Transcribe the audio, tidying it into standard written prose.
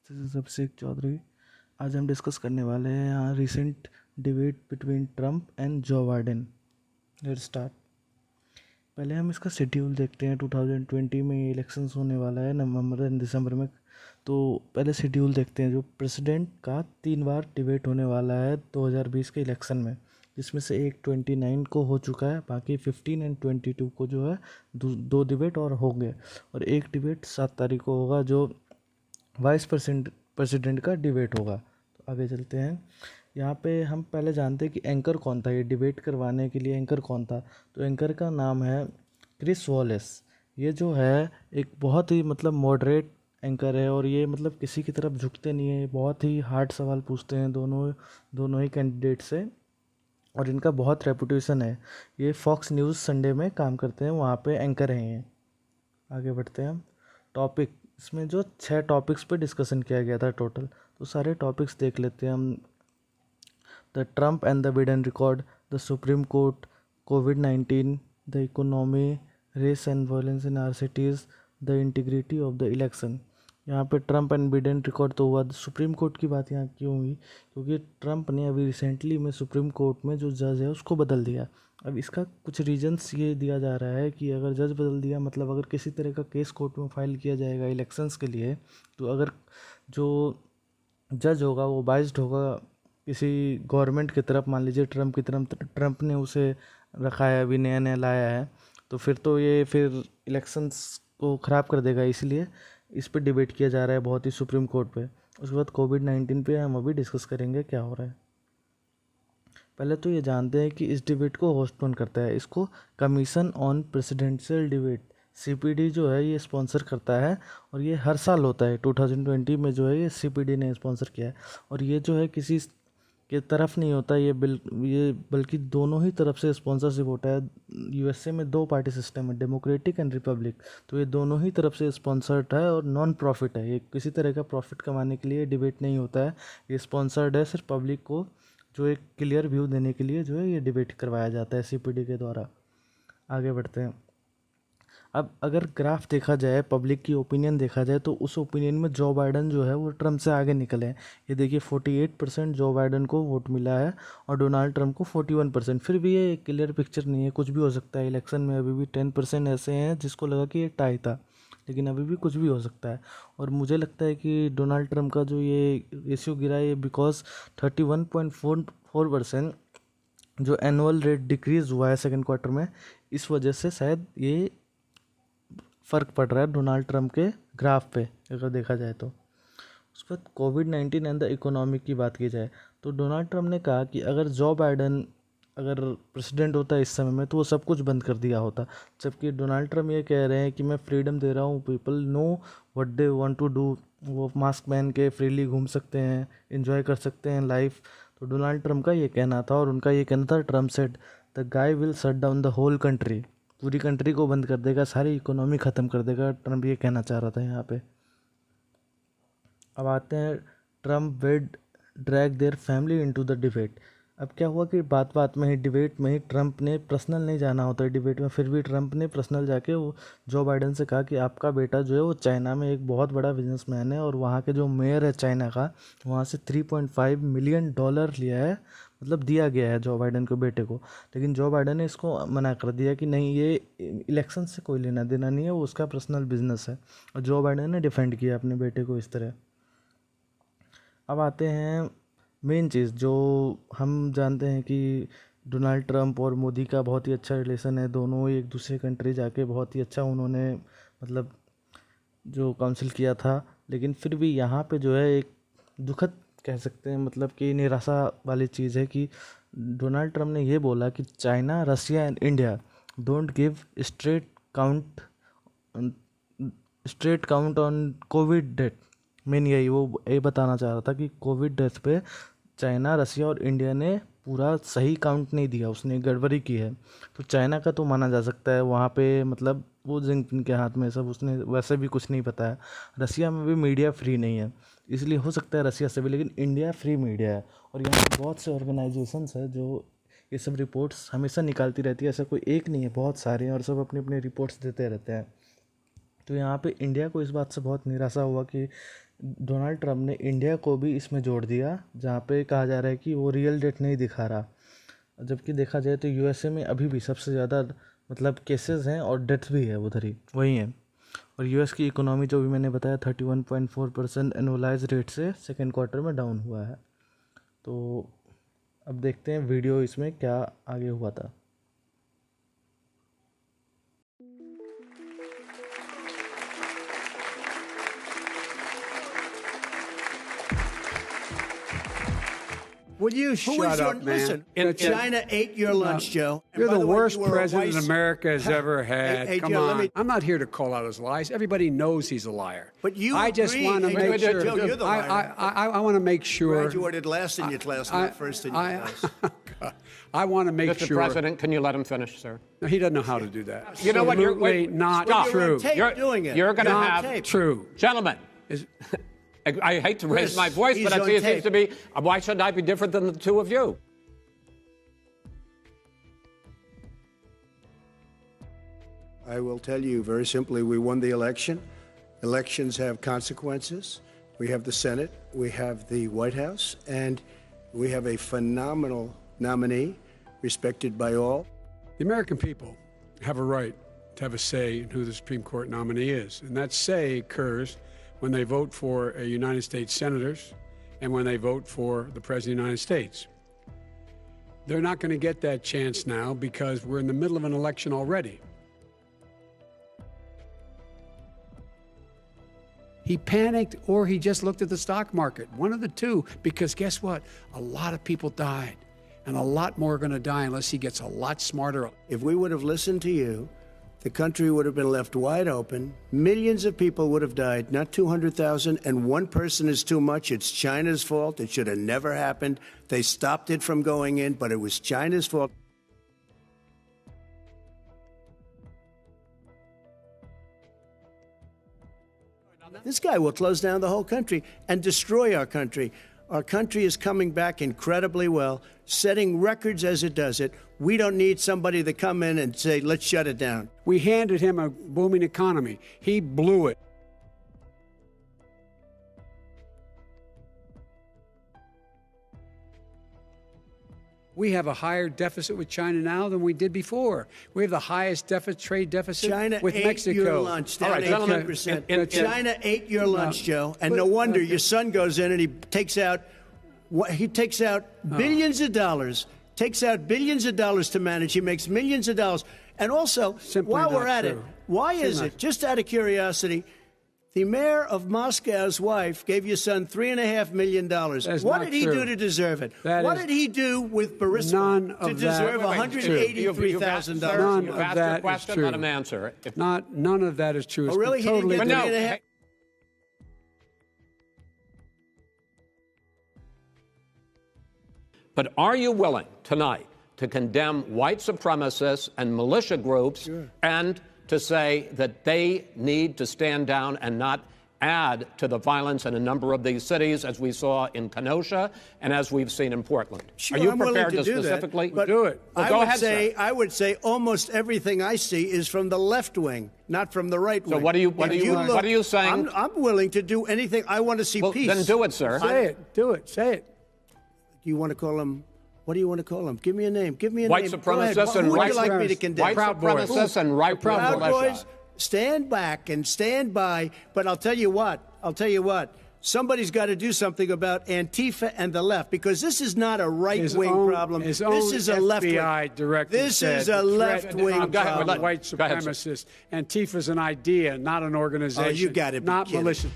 This is अभिषेक चौधरी। आज हम discuss करने वाले हैं यहाँ recent debate between Trump and Joe Biden. Let's start. पहले हम इसका शेड्यूल देखते हैं। 2020 में ये इलेक्शंस होने वाला है नवंबर एंड दिसंबर में। तो पहले शेड्यूल देखते हैं। जो प्रेसिडेंट का 3 बार डिबेट होने वाला है 2020 के इलेक्शन में, जिसमें से एक 29 को हो चुका है, बाकी 15 एंड 22 को जो है दो डिबेट और होंगे, और एक डिबेट 7 तारीख को होगा जो वाइस प्रेसिडेंट का डिबेट होगा। तो आगे चलते हैं। यहाँ पे हम पहले जानते हैं कि एंकर कौन था। ये डिबेट करवाने के लिए एंकर कौन था। तो एंकर का नाम है क्रिस वॉलेस। ये जो है एक बहुत ही मॉडरेट एंकर है, और ये किसी की तरफ झुकते नहीं है। बहुत ही हार्ड सवाल पूछते हैं दोनों ही कैंडिडेट से, और इनका बहुत रेपुटेशन है। ये फॉक्स न्यूज़ संडे में काम करते हैं, वहाँ पे एंकर हैं ये। आगे बढ़ते हैं हम। टॉपिक, इसमें जो 6 टॉपिक्स पे डिस्कशन किया गया था टोटल, तो सारे टॉपिक्स देख लेते हैं हम। The Trump and the Biden record, the Supreme Court, कोविड-19, the economy, race and violence in our cities, the integrity of the election. यहाँ पे ट्रम्प एंड बिडेन रिकॉर्ड तो हुआ। सुप्रीम कोर्ट की बात यहाँ क्यों हुई? क्योंकि ट्रम्प ने अभी रिसेंटली में सुप्रीम कोर्ट में जो जज है उसको बदल दिया। अब इसका कुछ रीजंस ये दिया जा रहा है कि अगर जज बदल दिया, अगर किसी तरह का केस कोर्ट में फाइल किया जाएगा इलेक्शंस के लिए, तो अगर जो जज होगा वो बाइस्ड होगा किसी गवर्नमेंट की तरफ, मान लीजिए ट्रम्प की तरफ, ट्रम्प ने उसे रखा है, अभी नया नया लाया है, तो फिर इलेक्शंस को ख़राब कर देगा। इसलिए इस पे डिबेट किया जा रहा है बहुत ही सुप्रीम कोर्ट पे। उसके बाद कोविड-19 पे हम अभी डिस्कस करेंगे क्या हो रहा है। पहले तो ये जानते हैं कि इस डिबेट को होस्ट कौन करता है। इसको commission on presidential debate, CPD जो है ये स्पॉन्सर करता है, और ये हर साल होता है। 2020 में जो है ये सीपीडी ने स्पॉन्सर किया है, और ये जो है किसी के तरफ नहीं होता, ये बल्कि दोनों ही तरफ से स्पॉन्सरशिप होता है। यूएसए में 2 पार्टी सिस्टम है, डेमोक्रेटिक एंड रिपब्लिक, तो ये दोनों ही तरफ से स्पॉन्सर्ड है और नॉन प्रॉफिट है। ये किसी तरह का प्रॉफिट कमाने के लिए डिबेट नहीं होता है। ये स्पॉन्सर्ड है सिर्फ पब्लिक को जो एक क्लियर व्यू देने के लिए जो है ये डिबेट करवाया जाता है सीपीडी के द्वारा। आगे बढ़ते हैं। अब अगर ग्राफ देखा जाए, पब्लिक की ओपिनियन देखा जाए, तो उस ओपिनियन में जो बाइडन जो है वो ट्रम्प से आगे निकले हैं। ये देखिए 48% जो बाइडन को वोट मिला है, और डोनाल्ड ट्रम्प को 41%। फिर भी ये क्लियर पिक्चर नहीं है, कुछ भी हो सकता है इलेक्शन में। अभी भी 10% ऐसे हैं जिसको लगा कि ये टाई था, लेकिन अभी भी कुछ भी हो सकता है। और मुझे लगता है कि डोनाल्ड ट्रम्प का जो ये रेशियो गिरा है, ये बिकॉज 31.44% जो एनुअल रेट डिक्रीज़ हुआ है सेकेंड क्वार्टर में, इस वजह से शायद ये फ़र्क पड़ रहा है डोनाल्ड ट्रम्प के ग्राफ पे, अगर देखा जाए तो। उस पर कोविड-19 एंड द इकोनॉमी की बात की जाए, तो डोनाल्ड ट्रम्प ने कहा कि अगर जो बाइडन अगर प्रेसिडेंट होता इस समय में, तो वो सब कुछ बंद कर दिया होता। जबकि डोनाल्ड ट्रम्प ये कह रहे हैं कि मैं फ्रीडम दे रहा हूँ, people know what they want to do. वो मास्क पहन के फ्रीली घूम सकते हैं, एंजॉय कर सकते हैं लाइफ। तो डोनाल्ड ट्रम्प का ये कहना था, और उनका ये कहना था, Trump said the guy will shut down the whole country. पूरी कंट्री को बंद कर देगा, सारी इकोनॉमी ख़त्म कर देगा। ट्रम्प ये कहना चाह रहा था यहाँ पे। अब आते हैं, Trump wade drag their family into the debate. अब क्या हुआ कि बात बात में ही, डिबेट में ही, ट्रम्प ने पर्सनल नहीं जाना होता है डिबेट में, फिर भी ट्रम्प ने पर्सनल जाके वो जो बाइडन से कहा कि आपका बेटा जो है वो चाइना में एक बहुत बड़ा बिजनेसमैन है, और वहाँ के जो मेयर है चाइना का, वहाँ से $3.5 मिलियन लिया है, दिया गया है जो बाइडन के बेटे को। लेकिन जो बाइडन ने इसको मना कर दिया कि नहीं, ये इलेक्शन से कोई लेना देना नहीं है, वो उसका पर्सनल बिजनेस है। और जो बाइडन ने डिफेंड किया अपने बेटे को इस तरह। अब आते हैं मेन चीज़, जो हम जानते हैं कि डोनाल्ड ट्रम्प और मोदी का बहुत ही अच्छा रिलेशन है। दोनों ही एक दूसरे कंट्री जाके बहुत ही अच्छा उन्होंने जो काउंसिल किया था। लेकिन फिर भी यहाँ पे जो है एक दुखद कह सकते हैं, कि निराशा वाली चीज़ है कि डोनाल्ड ट्रम्प ने ये बोला कि China, Russia and India don't give straight count on Covid death. Main यही वो ये बताना चाह रहा था कि कोविड डेथ पे चाइना, रसिया और इंडिया ने पूरा सही काउंट नहीं दिया, उसने गड़बड़ी की है। तो चाइना का तो माना जा सकता है, वहाँ पे वो जिनपिंग के हाथ में सब, उसने वैसे भी कुछ नहीं बताया। रसिया में भी मीडिया फ्री नहीं है, इसलिए हो सकता है रसिया से भी, लेकिन इंडिया फ्री मीडिया है। और यहाँ पे बहुत से ऑर्गेनाइजेशंस है जो ये सब रिपोर्ट्स हमेशा निकालती रहती है। ऐसा कोई एक नहीं है, बहुत सारे हैं, और सब अपनी अपनी रिपोर्ट्स देते रहते हैं। तो यहाँ पे इंडिया को इस बात से बहुत निराशा हुआ कि डोनाल्ड ट्रम्प ने इंडिया को भी इसमें जोड़ दिया, जहाँ पे कहा जा रहा है कि वो रियल डेट नहीं दिखा रहा, जबकि देखा जाए तो यूएसए में अभी भी सबसे ज़्यादा मतलब केसेस हैं और डेथ भी है उधर ही वही है। और यूएस की इकोनॉमी जो भी मैंने बताया 31.4% एनुअलाइज रेट से सेकेंड क्वार्टर में डाउन हुआ है। तो अब देखते हैं वीडियो इसमें क्या आगे हुआ था। Would you shut up, man? Listen, China ate your lunch, Joe. And You're by the way, worst you were a president vice- America has ever had. Hey, Come Joe, let on. me- I'm not here to call out his lies. Everybody knows he's a liar. But you I just agree- want to Hey, make Joe, sure. Joe, you're the liar. I want to make sure. Graduated last in your class, not first in your class. I want to make Mr. sure. President, can you let him finish, sir? No, he doesn't know how to do that. You know what? You're Absolutely not stop. You're true. on tape doing it. You're going to You're on have tape. True. Gentlemen. Is- I hate to raise Chris, my voice, he's but on it seems tape. to be. Why should I be different than the two of you? I will tell you very simply, we won the election. Elections have consequences. We have the Senate, we have the White House, and we have a phenomenal nominee, respected by all. The American people have a right to have a say in who the Supreme Court nominee is. And that say occurs when they vote for United States senators and when they vote for the President of the United States. They're not going to get that chance now because we're in the middle of an election already. He panicked or he just looked at the stock market. One of the two, because guess what? A lot of people died, and a lot more are going to die unless he gets a lot smarter. If we would have listened to you, the country would have been left wide open. Millions of people would have died, not 200,000, and one person is too much. It's China's fault. It should have never happened. They stopped it from going in, but it was China's fault. This guy will close down the whole country and destroy our country. Our country is coming back incredibly well, setting records as it does it. We don't need somebody to come in and say, let's shut it down. We handed him a booming economy. He blew it. We have a higher deficit with China now than we did before. We have the highest trade deficit China with ate Mexico. your lunch, down All right, gentlemen, 18%. China ate your lunch, Joe, and no wonder your son goes in and he takes out billions of dollars, to manage. He makes millions of dollars. And also, Simply while we're not at it, true. why is Simply it, not. just out of curiosity, the mayor of Moscow's wife gave your son $3.5 million. is What not did he true. do to deserve it? That What is did he do with Burisma none of to that deserve is true. $183,000? None You've of asked that your is question, true. let him answer. None of that is true. It's Oh, really? He didn't totally get But the no. $3.5 million? But are you willing tonight to condemn white supremacists and militia groups and to say that they need to stand down and not add to the violence in a number of these cities, as we saw in Kenosha and as we've seen in Portland? Sure, are you I'm willing prepared to do that, specifically but do it? Well, I go would ahead, say, sir. I would say almost everything I see is from the left wing, not from the right wing. So what are you saying? I'm willing to do anything. I want to see Well, peace. then do it, sir. Say it. Do it. Say it. Do you want to call him? What do you want to call him? Give me a name. Give me a White name. Go ahead. supremacists and Who would white you like me to supremacists. condemn? White Proud Boys. supremacists and right-wing Proud militia. Boys, stand back and stand by. But I'll tell you what. Somebody's got to do something about Antifa and the left, because this is not a right-wing problem. His This own is a left-wing. FBI director This said is a the threat left-wing of Go ahead, problem. white Go ahead, sir. supremacists. Antifa's an idea, not an organization. Oh, you gotta be not kidding. militia.